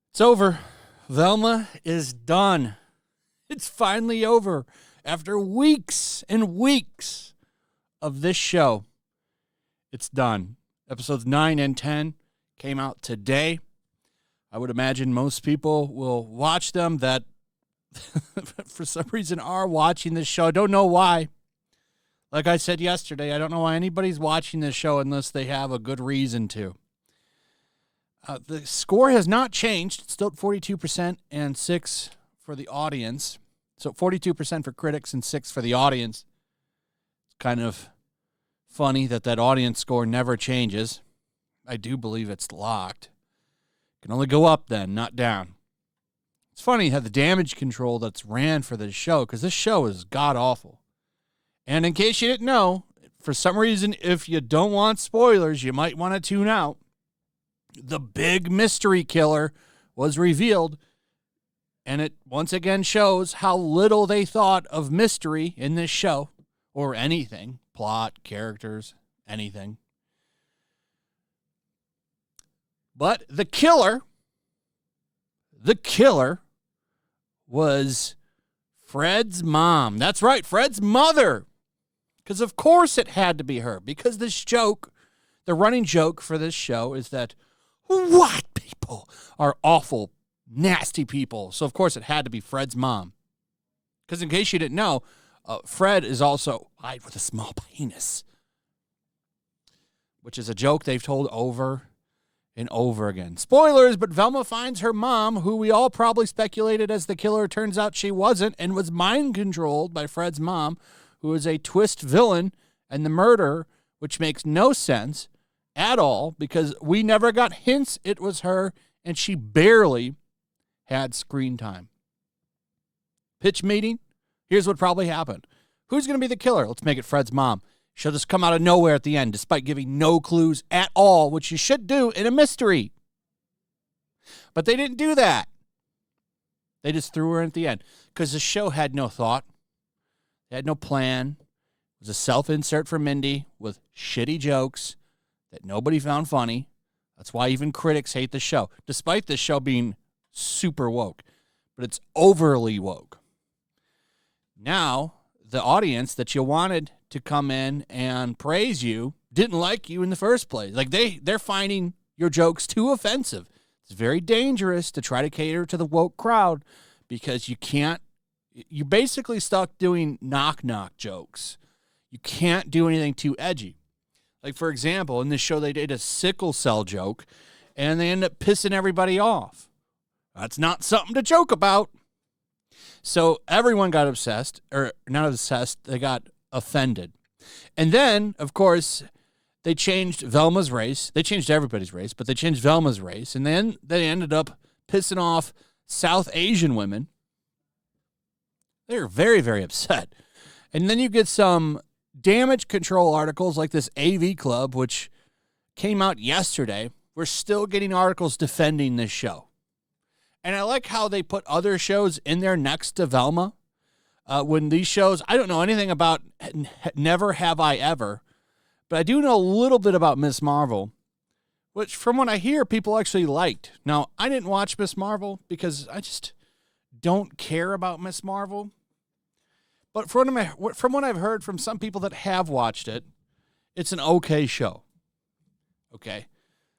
It's over. Velma is done. It's finally over. After weeks and weeks of this show, it's done. Episodes 9 and 10 came out today. I would imagine most people will watch them that for some reason are watching this show. I don't know why. Like I said yesterday, I don't know why anybody's watching this show unless they have a good reason to. The score has not changed. It's still at 42% and 6% for the audience. So 42% for critics and 6% for the audience. It's kind of funny that audience score never changes. I do believe it's locked. It can only go up then, not down. It's funny how the damage control that's ran for this show, because this show is god-awful. And in case you didn't know, for some reason, if you don't want spoilers, you might want to tune out. The big mystery killer was revealed, and it once again shows how little they thought of mystery in this show, or anything, plot, characters, anything. But the killer was Fred's mom. That's right, Fred's mother. Because of course it had to be her, because this joke, the running joke for this show is that white people are awful, nasty people. So, of course, it had to be Fred's mom. Because in case you didn't know, Fred is also white with a small penis, which is a joke they've told over and over again. Spoilers, but Velma finds her mom, who we all probably speculated as the killer. Turns out she wasn't and was mind-controlled by Fred's mom, who is a twist villain and the murderer, which makes no sense at all, because we never got hints it was her, and she barely had screen time. Pitch meeting, here's what probably happened. Who's going to be the killer? Let's make it Fred's mom. She'll just come out of nowhere at the end, despite giving no clues at all, which you should do in a mystery. But they didn't do that. They just threw her in at the end, because the show had no thought. It had no plan. It was a self-insert for Mindy with shitty jokes that nobody found funny. That's why even critics hate the show, despite the show being super woke. But it's overly woke. Now, the audience that you wanted to come in and praise you didn't like you in the first place. Like, they're finding your jokes too offensive. It's very dangerous to try to cater to the woke crowd, because you're basically stuck doing knock-knock jokes. You can't do anything too edgy. Like, for example, in this show, they did a sickle cell joke, and they end up pissing everybody off. That's not something to joke about. So everyone got obsessed, or not obsessed, they got offended. And then, of course, they changed Velma's race. They changed everybody's race, but they changed Velma's race. And then they ended up pissing off South Asian women. They were very, very upset. And then you get some damage control articles like this AV Club, which came out yesterday. We're still getting articles defending this show. And I like how they put other shows in there next to Velma. When these shows, I don't know anything about Never Have I Ever, but I do know a little bit about Miss Marvel, which from what I hear, people actually liked. Now, I didn't watch Miss Marvel because I just don't care about Miss Marvel. But from what I've heard from some people that have watched it, it's an okay show. Okay.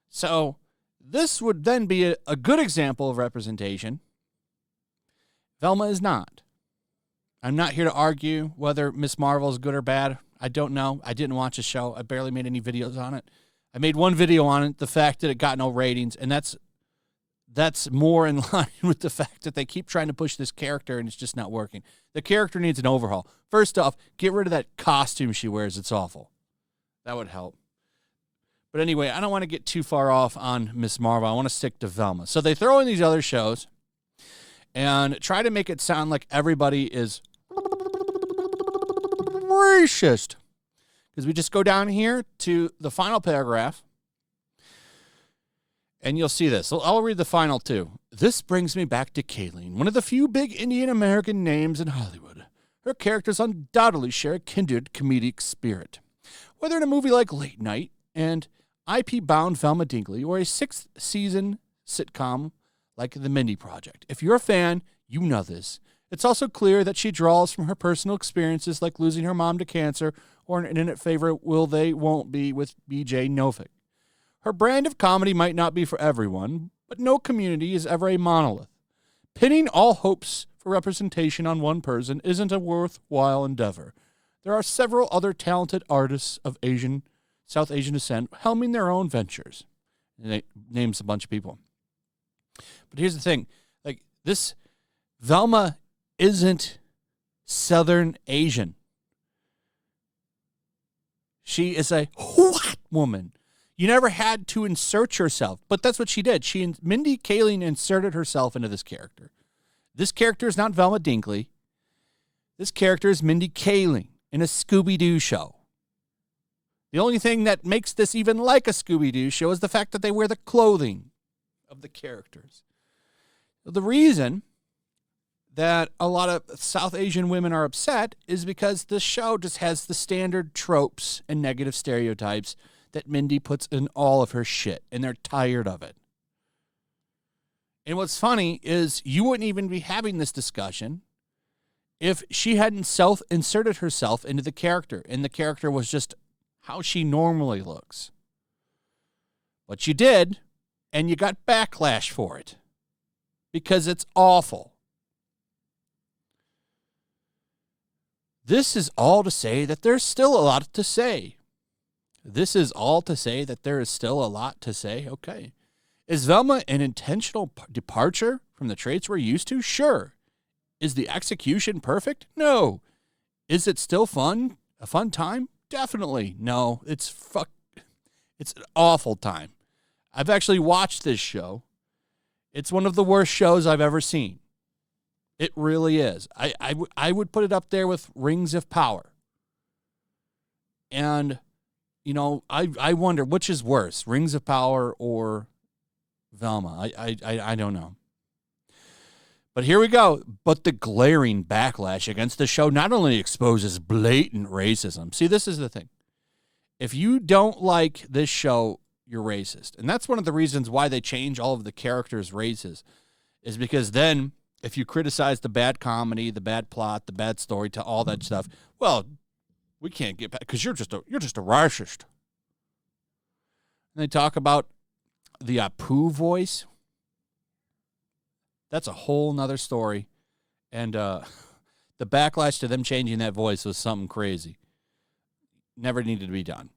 So this would then be a good example of representation. Velma is not. I'm not here to argue whether Miss Marvel is good or bad. I don't know. I didn't watch the show. I barely made any videos on it. I made one video on it, the fact that it got no ratings, and that's more in line with the fact that they keep trying to push this character and it's just not working. The character needs an overhaul. First off, get rid of that costume she wears. It's awful. That would help. But anyway, I don't want to get too far off on Miss Marvel. I want to stick to Velma. So they throw in these other shows and try to make it sound like everybody is racist. Because we just go down here to the final paragraph, and you'll see this. I'll read the final two. This brings me back to Kaling, one of the few big Indian American names in Hollywood. her characters undoubtedly share a kindred comedic spirit. Whether in a movie like Late Night and IP-bound Velma Dinkley or a sixth-season sitcom like The Mindy Project, if you're a fan, you know this. It's also clear that she draws from her personal experiences like losing her mom to cancer or an internet favorite Will They Won't Be with BJ Novak. Her brand of comedy might not be for everyone, but no community is ever a monolith. Pinning all hopes for representation on one person isn't a worthwhile endeavor. There are several other talented artists of South Asian descent helming their own ventures. And it names a bunch of people. But here's the thing. Like, this Velma isn't Southern Asian. She is a white woman. You never had to insert yourself, but that's what she did. Mindy Kaling inserted herself into this character. This character is not Velma Dinkley. This character is Mindy Kaling in a Scooby Doo show. The only thing that makes this even like a Scooby Doo show is the fact that they wear the clothing of the characters. The reason that a lot of South Asian women are upset is because this show just has the standard tropes and negative stereotypes that Mindy puts in all of her shit, and they're tired of it. And what's funny is you wouldn't even be having this discussion if she hadn't self-inserted herself into the character, and the character was just how she normally looks. But you did, and you got backlash for it, because it's awful. This is all to say that there's still a lot to say. This is all to say that there is still a lot to say. Okay. Is Velma an intentional departure from the traits we're used to? Sure. Is the execution perfect? No. Is it still fun? A fun time? Definitely. No. It's an awful time. I've actually watched this show. It's one of the worst shows I've ever seen. It really is. I would put it up there with Rings of Power. And, you know, I wonder which is worse, Rings of Power or Velma. I don't know. But here we go. But the glaring backlash against the show not only exposes blatant racism. See, this is the thing. If you don't like this show, you're racist. And that's one of the reasons why they change all of the characters' races, is because then if you criticize the bad comedy, the bad plot, the bad story, to all that stuff, well, we can't get back because you're just a racist. And they talk about the Apu voice. That's a whole nother story. And the backlash to them changing that voice was something crazy. Never needed to be done.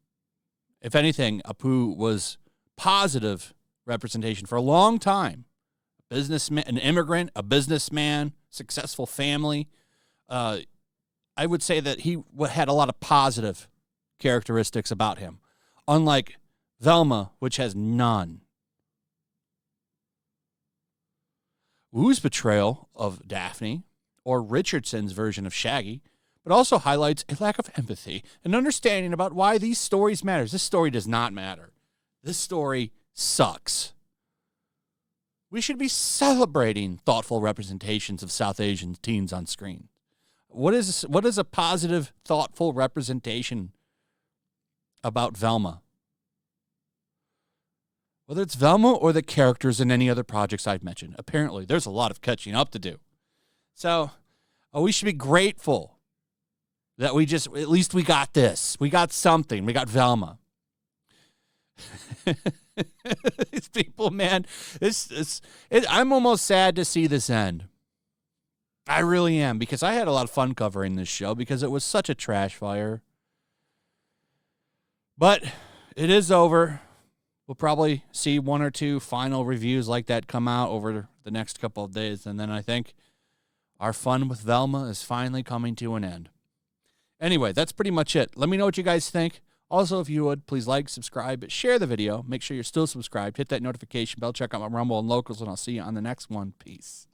If anything, Apu was positive representation for a long time. Businessman, an immigrant, a businessman, successful family. I would say that he had a lot of positive characteristics about him, unlike Velma, which has none. Wu's portrayal of Daphne, or Richardson's version of Shaggy, but also highlights a lack of empathy and understanding about why these stories matter. This story does not matter. This story sucks. We should be celebrating thoughtful representations of South Asian teens on screen. What is a positive, thoughtful representation about Velma? Whether it's Velma or the characters in any other projects I've mentioned. Apparently, there's a lot of catching up to do. So, we should be grateful that at least we got this. We got something. We got Velma. These people, man, I'm almost sad to see this end. I really am, because I had a lot of fun covering this show because it was such a trash fire. But it is over. We'll probably see one or two final reviews like that come out over the next couple of days, and then I think our fun with Velma is finally coming to an end. Anyway, that's pretty much it. Let me know what you guys think. Also, if you would, please like, subscribe, share the video. Make sure you're still subscribed. Hit that notification bell. Check out my Rumble and Locals, and I'll see you on the next one. Peace.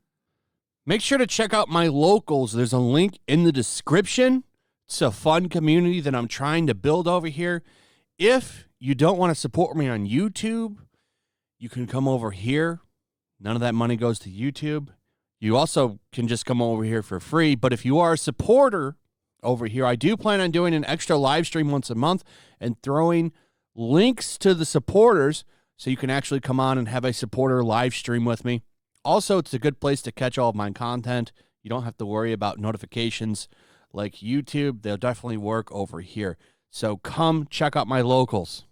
Make sure to check out my Locals. There's a link in the description. It's a fun community that I'm trying to build over here. If you don't want to support me on YouTube, you can come over here. None of that money goes to YouTube. You also can just come over here for free. But if you are a supporter over here, I do plan on doing an extra live stream once a month and throwing links to the supporters so you can actually come on and have a supporter live stream with me. Also, it's a good place to catch all of my content. You don't have to worry about notifications like YouTube. They'll definitely work over here. So come check out my locals.